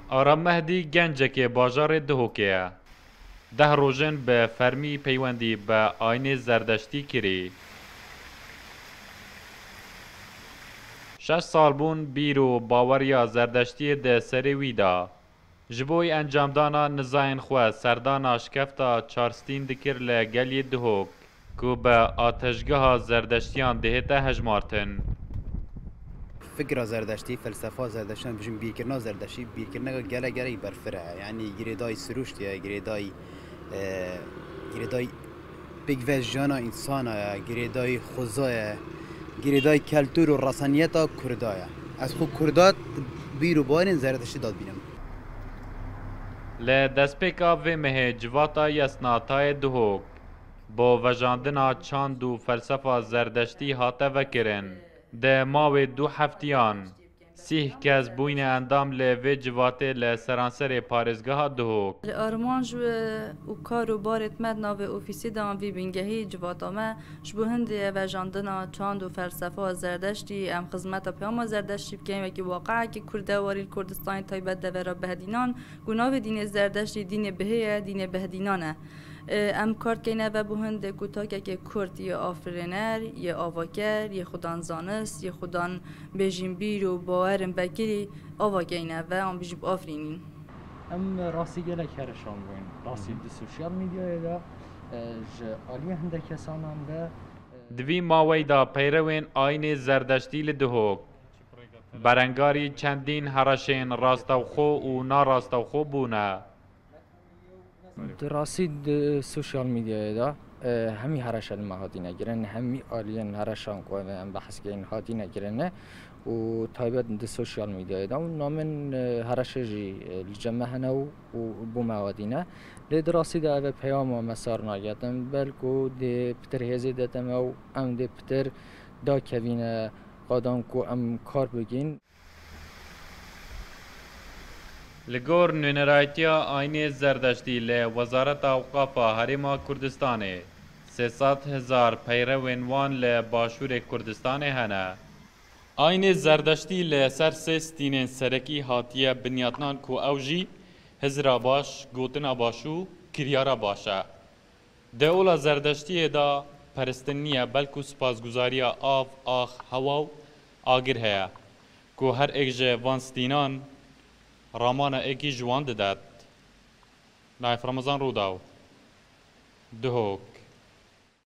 آرام مهدی گنجک باجار دهوکیه. 10 روزن به فرمی پیوندی به آین زردشتی کری. 6 سال بون بیرو باوریا زردشتی ده سری ویدا. جبوی انجام دانا نزاین خواه سردانا شکفتا چارستین دکر لگلی دهوک که به آتشگاه زردشتیان دهتا هجمارتن. فكرة زردشتي فلسفة زردشتي بجم بيركرنا زردشتي بيركرنا جلا جلا يبرفرها يعني جريداي سروشتيا جريداي جريداي بيج فيجانا إنسانا جريداي خزايا جريداي كالتور والرسانيتا كردايا از خو كردات بيرو بارين زردشتي داد بينم ل دسپیکا و مه جواتا یسناتای دهوک با وجاندنا چاند و فلسفه زردشتی هاته وکرن ده ماوی 2 هفتیان 30 کس بوین اندام ل و جواته ل سرانسر پارزگاه دهوک الارمانج و کار و بارت مد ناو اوفیسی دان وی بینگهی جواتامه شبو هنده و جاندنا چاند و فلسفه زردشتی ام خدمت پیام زردشتی بکیم و که واقعا که کرده واری کردستان تایبت دورا بهدینان گناه دین زردشتی دین بهیه دین بهدینانه ام کارت کنه و بو هنده کوتا که کرد یه آفرینر یه آواگر یه خودان زانست یه خودان بجیم بیر و باورم بکری آواگینه و ام بجیب آفرینین ام راستی گله کرشان بوین راستی دی سوشیال میدیای دا آلیه هنده کسانان دا دوی ماوی دا پیروین آین زردشتی لدهوک برنگاری چندین هرشین راستوخو و ناراستوخو بونه راستی دی سوشیال میدیای دا همی هرشان مهاتی نگیرن همی آلیان هرشان قوه ام بحث که این هاتی نگیرنه و تایبت دی سوشیال میدیای دا و نامن هرشجی الجمع هنو و بو موادینه لید راستی دا اوه پیام و مسار ناگیتم بلکو دی پتر هزی دتم او ام دی پتر دا کوین قادان کو ام کار بگین لگور نونرایتیا آین زردشتی ل وزارت اوقافا هریما کردستانه 300,000 پیروین وان ل باشور کردستان هنه آین زردشتی ل سر سستین سرکی هاتیه بنیاتنان کو اوجی هزرا باش گوتنا باشو کریارا باشه ده اولا زردشتی دا پرستنیه بلکو سپاسگزاریا آف آخ هواو آگر هیا کو هر اگجه وانستینان رامانا اکی جوان داد نایف رمضان رو داو دهوک